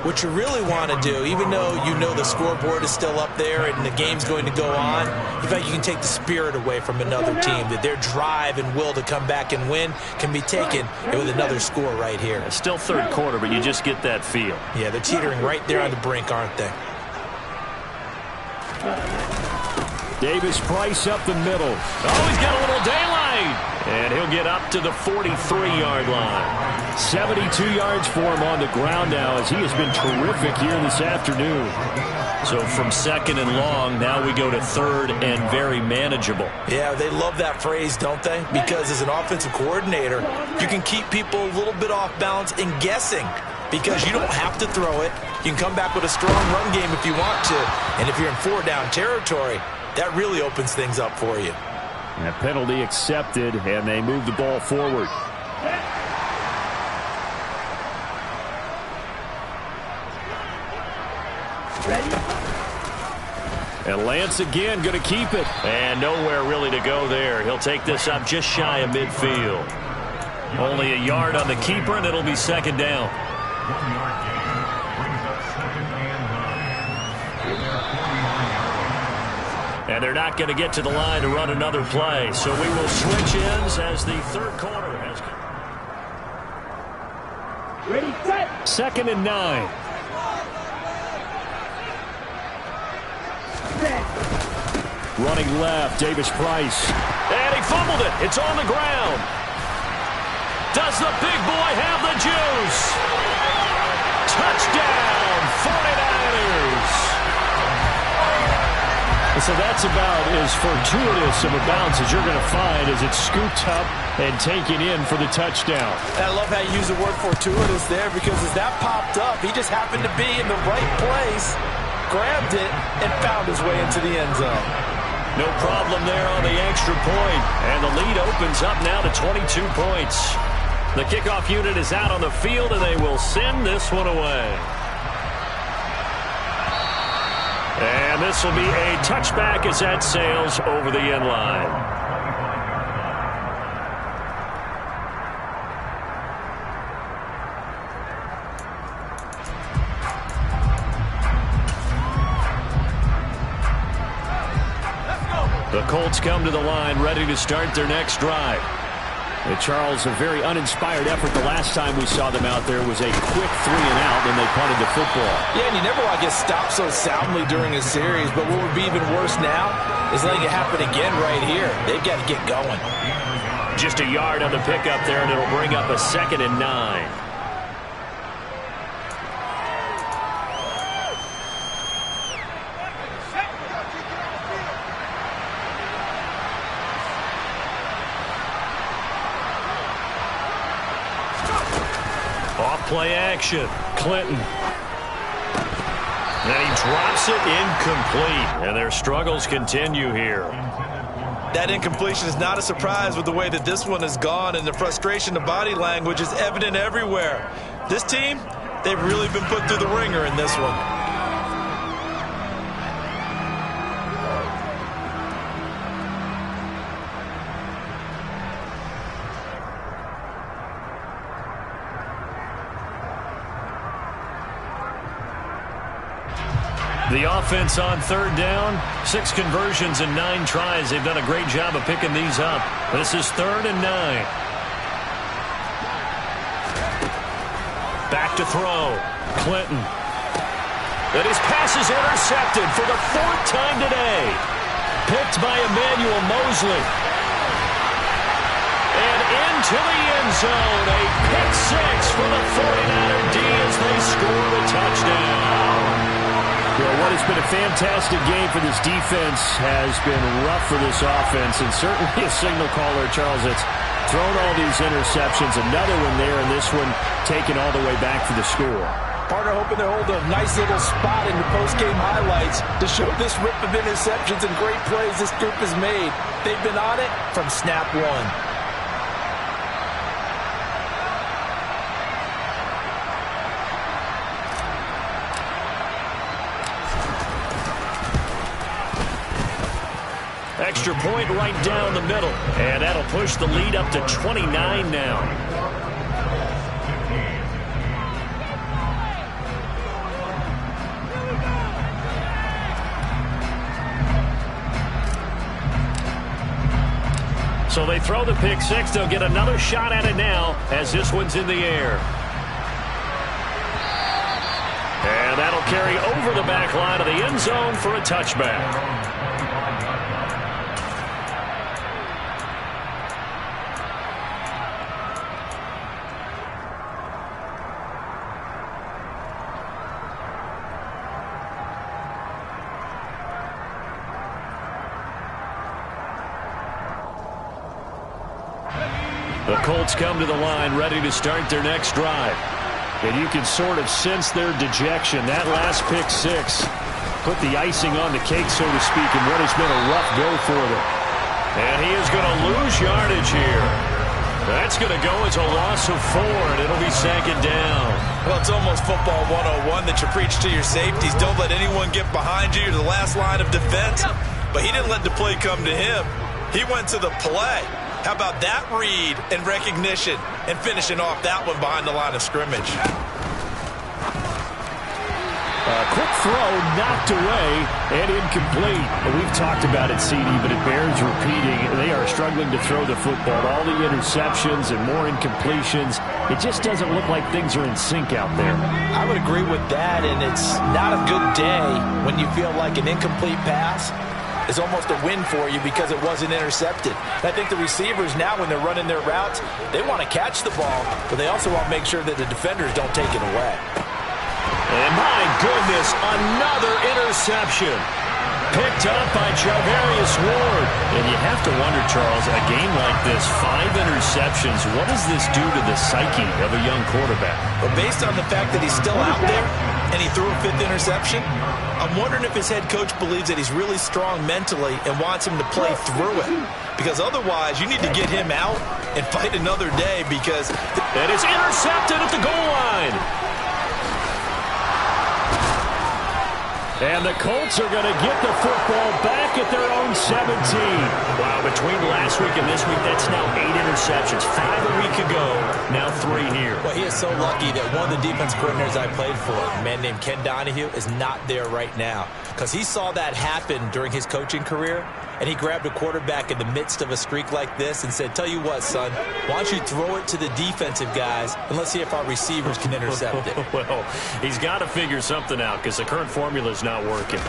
what you really want to do, even though you know the scoreboard is still up there and the game's going to go on, in fact, you can take the spirit away from another team, that their drive and will to come back and win can be taken with another score right here.
It's still 3rd quarter, but you just get that feel.
Yeah, they're teetering right there on the brink, aren't they?
Davis Price up the middle. Oh, he's got a little daylight. And he'll get up to the 43-yard line. 72 yards for him on the ground now, as he has been terrific here this afternoon.
So from second and long, now we go to third and very manageable.
Yeah, they love that phrase, don't they? Because as an offensive coordinator, you can keep people a little bit off balance and guessing, because you don't have to throw it. You can come back with a strong run game if you want to. And if you're in four-down territory, that really opens things up for you.
And a penalty accepted, and they move the ball forward. And Lance again going to keep it.
And nowhere really to go there. He'll take this up just shy of midfield. Only a yard on the keeper, and it'll be second down. And they're not going to get to the line to run another play. So we will switch ends as the third quarter has come.
Ready, set.
Second and 9. Running left, Davis Price.
And he fumbled it. It's on the ground. Does the big boy have the juice? Touchdown, 49ers.
So that's about as fortuitous of a bounce as you're going to find as it's scooped up and taken in for the touchdown.
And I love how you use the word fortuitous there, because as that popped up, he just happened to be in the right place, grabbed it, and found his way into the end zone.
No problem there on the extra point. And the lead opens up now to 22 points. The kickoff unit is out on the field, and they will send this one away. And this will be a touchback as that sails over the end line. The Colts come to the line ready to start their next drive.
And Charles, a very uninspired effort. The last time we saw them out there was a quick 3 and out, and they punted the football.
Yeah, and you never want to get stopped so soundly during a series, but what would be even worse now is letting it happen again right here. They've got to get going.
Just a yard on the pickup there, and it'll bring up a second and 9. Off-play action. Clinton. And he drops it incomplete. And their struggles continue here.
That incompletion is not a surprise with the way that this one has gone, and the frustration, the body language is evident everywhere. This team, they've really been put through the ringer in this one.
The offense on third down, 6 conversions and 9 tries. They've done a great job of picking these up. This is third and 9. Back to throw. Clinton. And his pass is intercepted for the 4th time today. Picked by Emmanuel Mosley. And into the end zone. A pick 6 for the 49er D as they score the touchdown.
Well, what has been a fantastic game for this defense has been rough for this offense, and certainly a signal caller, Charles, that's thrown all these interceptions. Another one there, and this one taken all the way back for the score.
Partner hoping to hold a nice little spot in the post-game highlights to show this rip of interceptions and great plays this group has made. They've been on it from snap one.
Extra point right down the middle. And that'll push the lead up to 29 now. So they throw the pick 6. They'll get another shot at it now as this one's in the air. And that'll carry over the back line of the end zone for a touchback. The Colts come to the line ready to start their next drive.
And you can sort of sense their dejection. That last pick six put the icing on the cake, so to speak, in what has been a rough go for them.
And he is going to lose yardage here. That's going to go as a loss of 4, and it'll be second down.
Well, it's almost football 101 that you preach to your safeties. Don't let anyone get behind you to the last line of defense. But he didn't let the play come to him. He went to the play. How about that read and recognition and finishing off that one behind the line of scrimmage?
Quick throw, knocked away, and incomplete. We've talked about it, CD, but it bears repeating. They are struggling to throw the football. All the interceptions and more incompletions. It just doesn't look like things are in sync out there.
I would agree with that, and it's not a good day when you feel like an incomplete pass is almost a win for you because it wasn't intercepted. And I think the receivers now, when they're running their routes, they want to catch the ball, but they also want to make sure that the defenders don't take it away.
And my goodness, another interception. Picked up by Charvarius Ward. And you have to wonder, Charles, a game like this, 5 interceptions, what does this do to the psyche of a young quarterback?
But based on the fact that he's still out there and he threw a 5th interception, I'm wondering if his head coach believes that he's really strong mentally and wants him to play through it. Because otherwise, you need to get him out and fight another day because...
That is intercepted at the goal line.
And the Colts are going to get the football back at their own 17.
Wow, between last week and this week, that's now 8 interceptions. 5 a week ago, now 3 here.
Well, he is so lucky that one of the defense coordinators I played for, a man named Ken Donahue, is not there right now. Because he saw that happen during his coaching career, and he grabbed a quarterback in the midst of a streak like this and said, tell you what, son, why don't you throw it to the defensive guys, and let's see if our receivers can intercept it.
Well, he's got to figure something out because the current formula is not working.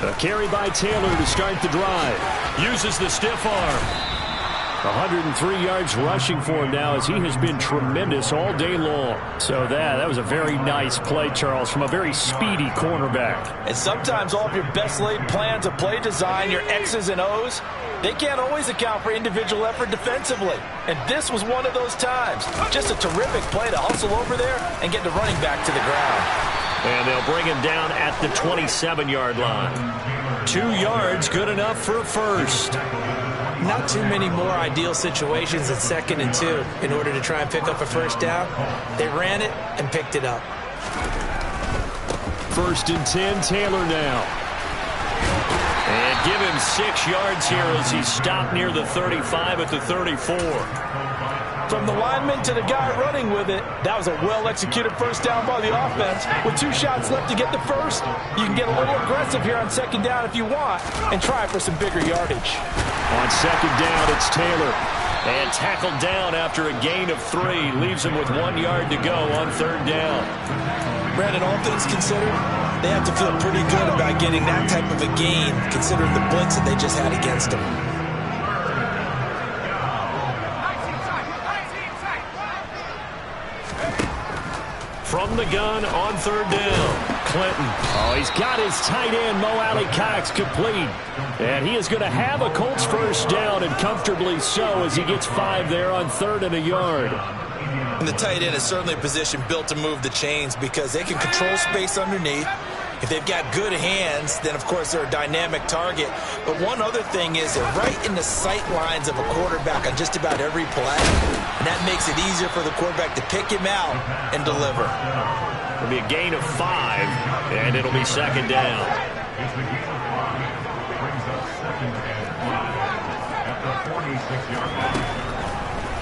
A carry by Taylor to start the drive.
Uses the stiff arm.
103 yards rushing for him now as he has been tremendous all day long. So that was a very nice play, Charles, from a very speedy cornerback.
And sometimes all of your best laid plans of play design, your X's and O's, they can't always account for individual effort defensively. And this was one of those times. Just a terrific play to hustle over there and get the running back to the ground.
And they'll bring him down at the 27-yard line. 2 yards, good enough for a first.
Not too many more ideal situations at 2nd and 2 in order to try and pick up a first down. They ran it and picked it up.
1st and 10, Taylor now.
And give him 6 yards here as he stopped near the 35 at the 34.
From the lineman to the guy running with it, that was a well-executed first down by the offense. With 2 shots left to get the first, you can get a little aggressive here on 2nd down if you want and try for some bigger yardage.
On 2nd down, it's Taylor.
And tackled down after a gain of 3. Leaves him with 1 yard to go on 3rd down.
Brandon, all things considered, they have to feel pretty good about getting that type of a gain, considering the blitz that they just had against them.
From the gun on 3rd down.
Clinton. Oh, he's got his tight end, Mo Alley-Cox, complete. And he is going to have a Colts first down, and comfortably so, as he gets 5 there on 3rd and a yard.
And the tight end is certainly a position built to move the chains because they can control space underneath. If they've got good hands, then, of course, they're a dynamic target. But one other thing is they're right in the sight lines of a quarterback on just about every play. And that makes it easier for the quarterback to pick him out and deliver.
It'll be a gain of 5, and it'll be 2nd down.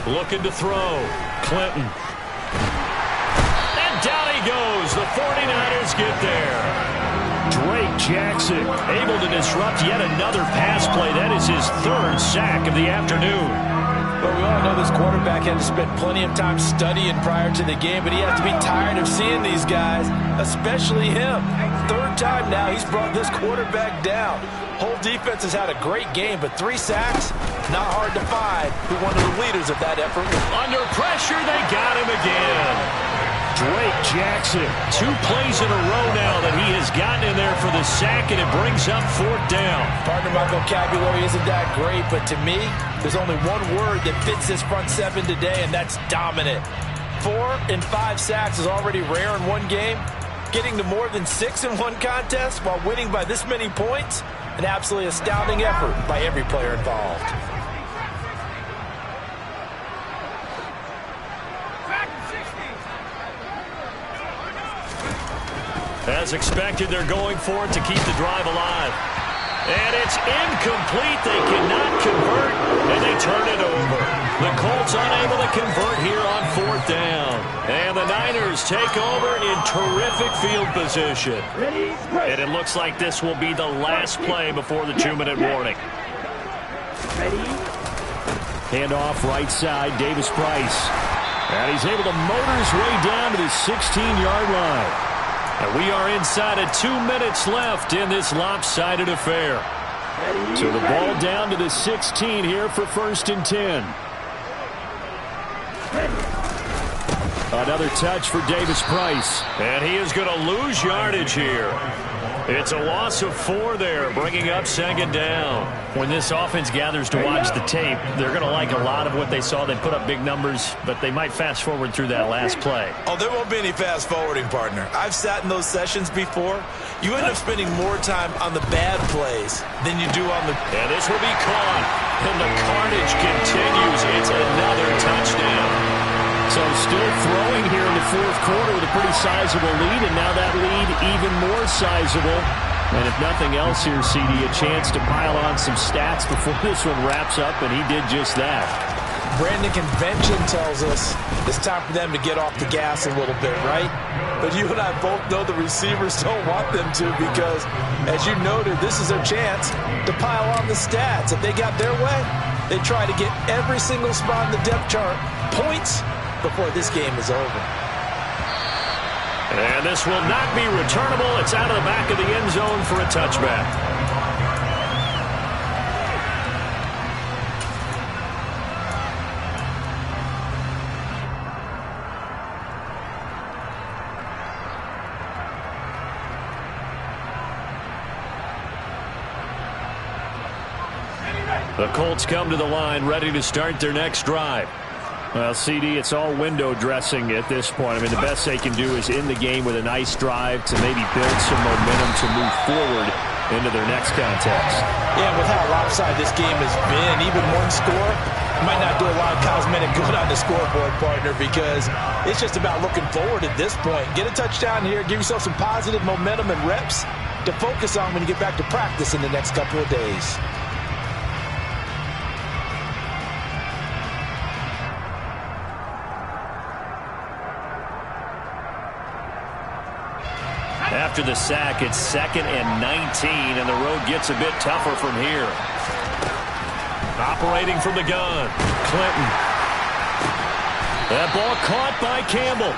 Looking to throw. Clinton. And down he goes. The 49ers get there.
Drake Jackson
able to disrupt yet another pass play. That is his 3rd sack of the afternoon.
Well, we all know this quarterback had to spend plenty of time studying prior to the game, but he has to be tired of seeing these guys, especially him. 3rd time now he's brought this quarterback down. Whole defense has had a great game, but 3 sacks, not hard to find. Who one of the leaders of that effort?
Under pressure, they got him again.
Drake Jackson.
2 plays in a row now that he has gotten in there for the sack, and it brings up 4th down.
Partner, my vocabulary isn't that great, but to me, there's only one word that fits this front 7 today, and that's dominant. 4 and 5 sacks is already rare in one game. Getting to more than 6 in one contest while winning by this many points, an absolutely astounding effort by every player involved.
As expected, they're going for it to keep the drive alive. And it's incomplete. They cannot convert, and they turn it over. The Colts unable to convert here on 4th down. And the Niners take over in terrific field position. And it looks like this will be the last play before the 2-minute warning.
Handoff right side, Davis Price. And he's able to motor his way down to the 16-yard line. And we are inside of 2 minutes left in this lopsided affair. So the ball down to the 16 here for 1st and 10. Another touch for Davis Price.
And he is going to lose yardage here. It's a loss of 4 there, bringing up 2nd down.
When this offense gathers to watch the tape, they're going to like a lot of what they saw. They put up big numbers, but they might fast forward through that last play.
Oh, there won't be any fast forwarding, partner. I've sat in those sessions before. You end up spending more time on the bad plays than you do on the...
And this will be caught. And the carnage continues. It's another touchdown.
So still throwing here in the 4th quarter with a pretty sizable lead, and now that lead even more sizable. And if nothing else here, CD, a chance to pile on some stats before this one wraps up, and he did just that.
Brandon, convention tells us it's time for them to get off the gas a little bit, right? But you and I both know the receivers don't want them to because, as you noted, this is their chance to pile on the stats. If they got their way, they try to get every single spot in the depth chart points before this game is over.
And this will not be returnable. It's out of the back of the end zone for a touchback. The Colts come to the line, ready to start their next drive.
Well, CD, it's all window dressing at this point. I mean, the best they can do is in the game with a nice drive to maybe build some momentum to move forward into their next contest.
Yeah, with how lopsided this game has been, even one score might not do a lot of cosmetic good on the scoreboard, partner, because it's just about looking forward at this point. Get a touchdown here, give yourself some positive momentum and reps to focus on when you get back to practice in the next couple of days.
After the sack, it's 2nd and 19, and the road gets a bit tougher from here. Operating from the gun, Clinton. That ball caught by Campbell.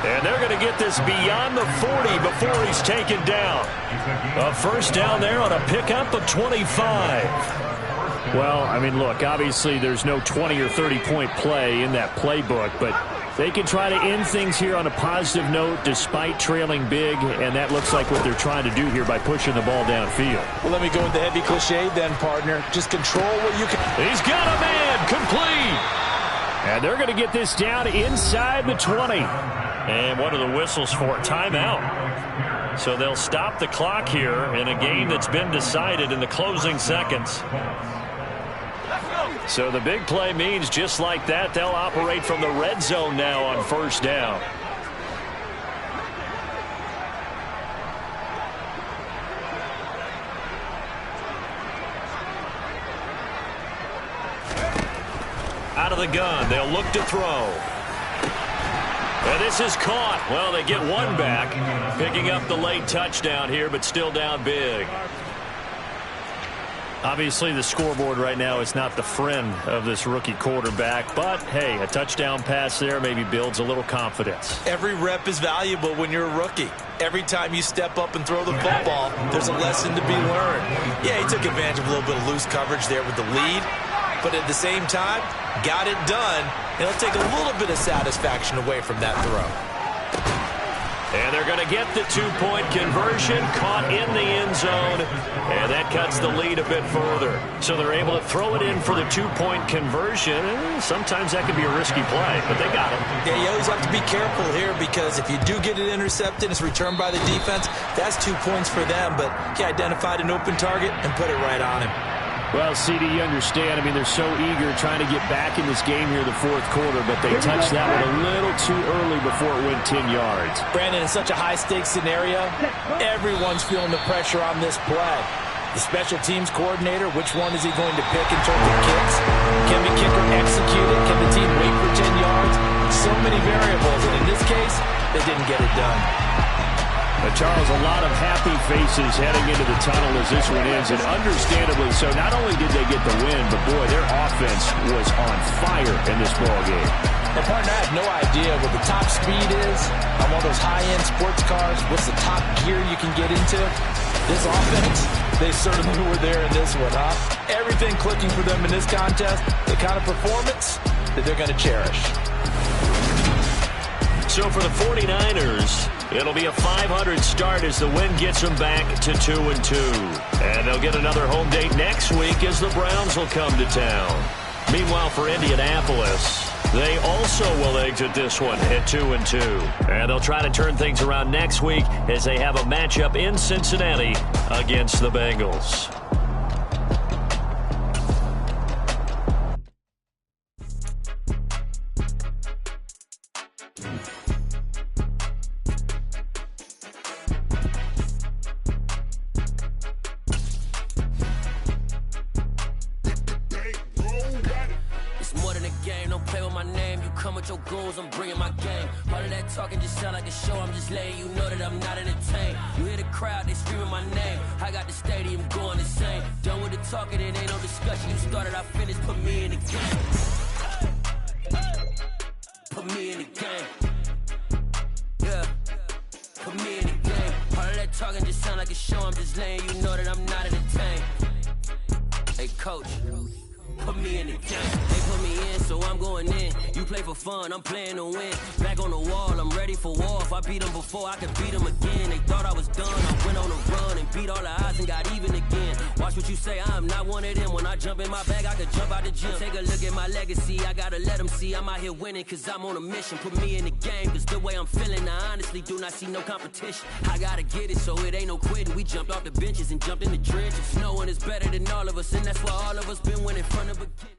And they're going to get this beyond the 40 before he's taken down. A 1st down there on a pickup of 25.
Well, I mean, look, obviously there's no 20 or 30-point play in that playbook, but they can try to end things here on a positive note despite trailing big, and that looks like what they're trying to do here by pushing the ball downfield.
Well, let me go with the heavy cliche then, partner. Just control what you can.
He's got a man, complete.
And they're going to get this down inside the 20.
And what are the whistles for? Timeout. So they'll stop the clock here in a game that's been decided in the closing seconds. So the big play means just like that, they'll operate from the red zone now on 1st down. Out of the gun, they'll look to throw. And this is caught. Well, they get one back, picking up the late touchdown here, but still down big.
Obviously, the scoreboard right now is not the friend of this rookie quarterback, but, hey, a touchdown pass there maybe builds a little confidence.
Every rep is valuable when you're a rookie. Every time you step up and throw the football, there's a lesson to be learned. Yeah, he took advantage of a little bit of loose coverage there with the lead, but at the same time, got it done. It'll take a little bit of satisfaction away from that throw.
And they're going to get the two-point conversion, caught in the end zone, and that cuts the lead a bit further. So they're able to throw it in for the two-point conversion. Sometimes that can be a risky play, but they got it.
Yeah, you always have to be careful here because if you do get it intercepted, it's returned by the defense, that's 2 points for them, but he identified an open target and put it right on him.
Well, CD, you understand. I mean, they're so eager trying to get back in this game here in the fourth quarter, but they touched that one a little too early before it went 10 yards.
Brandon, in such a high-stakes scenario, everyone's feeling the pressure on this play. The special teams coordinator, which one is he going to pick in terms of kicks? Can the kicker execute it? Can the team wait for 10 yards? So many variables, and in this case, they didn't get it done.
Charles, a lot of happy faces heading into the tunnel as this one ends, and understandably so. Not only did they get the win, but, boy, their offense was on fire in this ballgame.
And, partner, I have no idea what the top speed is on one of those high-end sports cars. What's the top gear you can get into? This offense, they certainly were there in this one, huh? Everything clicking for them in this contest, the kind of performance that they're going to cherish.
So for the 49ers, it'll be a 500 start as the win gets them back to 2-2. And they'll get another home date next week as the Browns will come to town. Meanwhile, for Indianapolis, they also will exit this one at 2-2. And they'll try to turn things around next week as they have a matchup in Cincinnati against the Bengals.
I'm playing to win. Back on the wall, I'm ready for war. If I beat them before, I could beat them again. They thought I was done. I went on a run and beat all the odds and got even again. Watch what you say, I'm not one of them. When I jump in my bag, I could jump out the gym. Take a look at my legacy, I gotta let them see I'm out here winning, cause I'm on a mission. Put me in the game, cause the way I'm feeling, I honestly do not see no competition. I gotta get it, so it ain't no quitting. We jumped off the benches and jumped in the trenches. No one is better than all of us, and that's why all of us been winning from the beginning.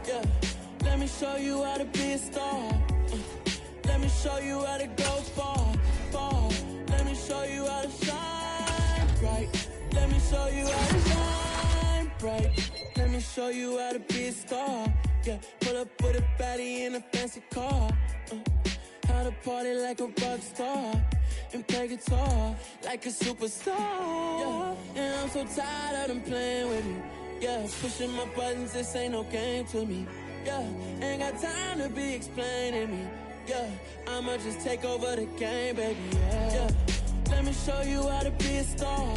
Yeah, let me show you how to be a star. Let me show you how to go far, far. Let me show you how to shine bright. Let me show you how to shine bright. Let me show you how to be a star. Yeah, pull up with a baddie in a fancy car. How to party like a rock star and play guitar like a superstar. Yeah, and I'm so tired of them playing with me. Yeah, pushing my buttons, this ain't no game to me. Yeah, ain't got time to be explaining me. Yeah, I'ma just take over the game, baby. Yeah, let me show you how to be a star.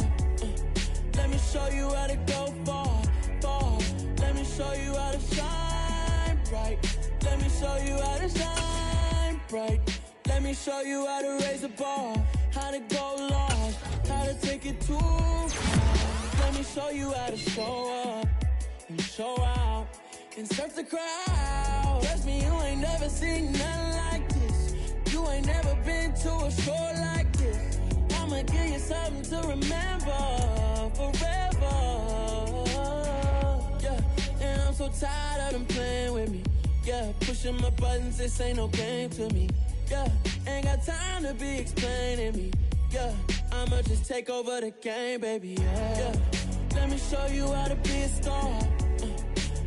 Let me show you how to go far, far. Let me show you how to shine bright. Let me show you how to shine bright. Let me show you how to raise a bar, how to go large, how to take it too far. Let me show you how to show up and show out and surf the crowd. Trust me, you ain't never seen nothing like this. You ain't never been to a show like this. I'ma give you something to remember forever. Yeah, and I'm so tired of them playing with me. Yeah, pushing my buttons, this ain't no game to me. Yeah, ain't got time to be explaining me. Yeah, I'ma just take over the game, baby. Yeah, let me show you how to be a star.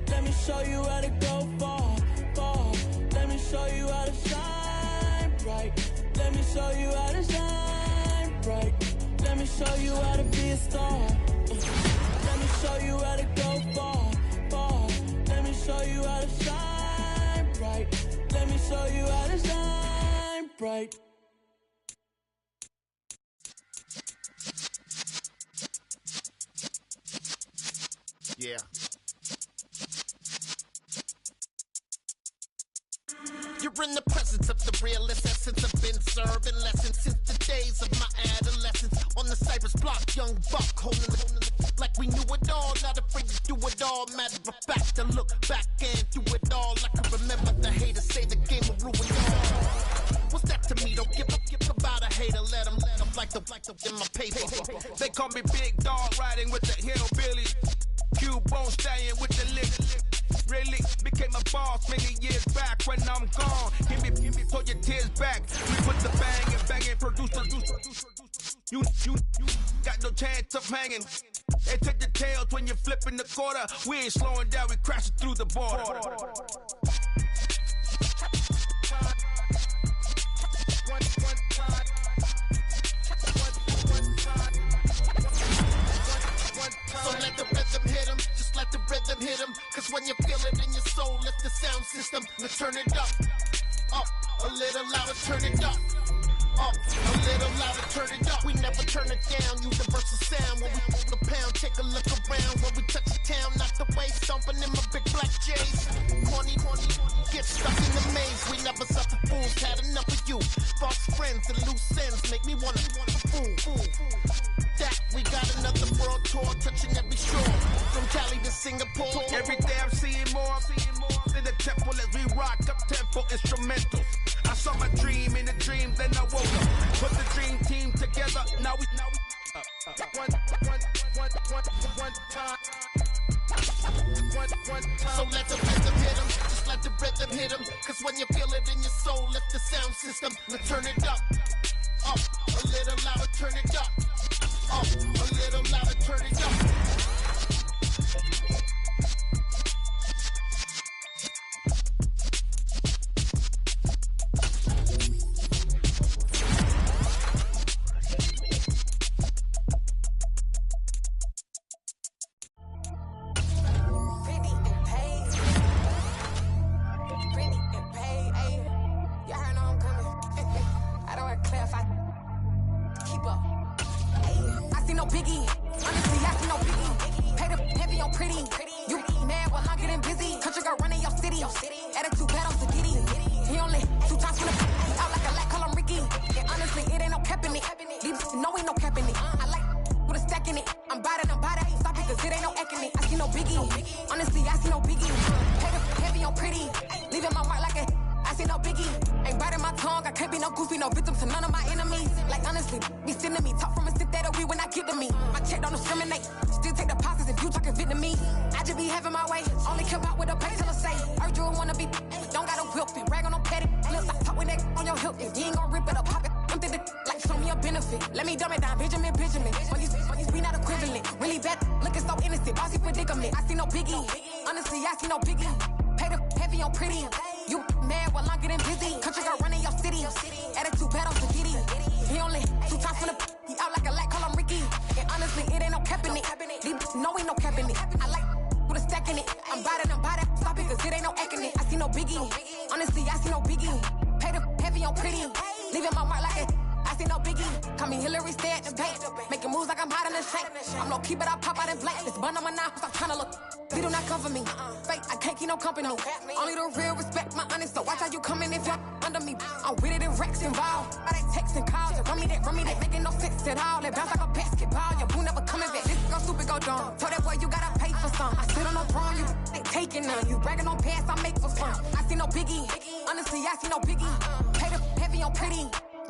Let me show you how to go far, far. Let me show you how to shine bright. Let me show you how to shine bright. Let me show you how to be a star. Let me show you how to go far, far. Let me show you how to shine bright. Let me show you how to shine bright.
Yeah. You're in the presence of the realest essence. I've been serving lessons since the days of my adolescence. On the Cypress block, young buck holding the like we knew it all. Not afraid to do it all. Matter of fact, to look back and do it all. I can remember the haters say the game will ruin all. What's that to me? Don't give about a hater. Let them like the in my paper.
They call me Big Dog, riding with the hillbillies. Q-Bone staying with the lick. Really became a boss many years back. When I'm gone, give me, pull your tears back. We put the bang and produce. You got no chance of hanging. They take the tails when you're flipping the quarter. We ain't slowing down, we crashing through the border.
So let the rhythm hit 'em, just let the rhythm hit 'em. Cause when you feel it in your soul, lift the sound system. Now turn it up, a little louder, turn it up. A little louder, turn it up. We never turn it down, universal sound. When we move the pound, take a look around. When we touch the town, not the way, stomping in my big black J's. Corny, get stuck in the maze. We never suffer fools, had enough of you. False friends and loose ends make me wanna fool. That we got another world tour, touching every shore. From Cali to Singapore.
Every day I'm seeing more in the temple as we rock up tempo instrumentals. I saw my dream in a dream, then I woke up. Put the dream team together, now we one time.
So let the rhythm hit 'em, just let the rhythm hit 'em. Cause when you feel it in your soul, lift the sound system. Now turn it up, a little louder, turn it up. A little louder, turn it up.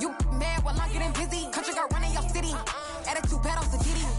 You mad while I'm getting busy. Country girl running your city. Attitude bad on the giddy.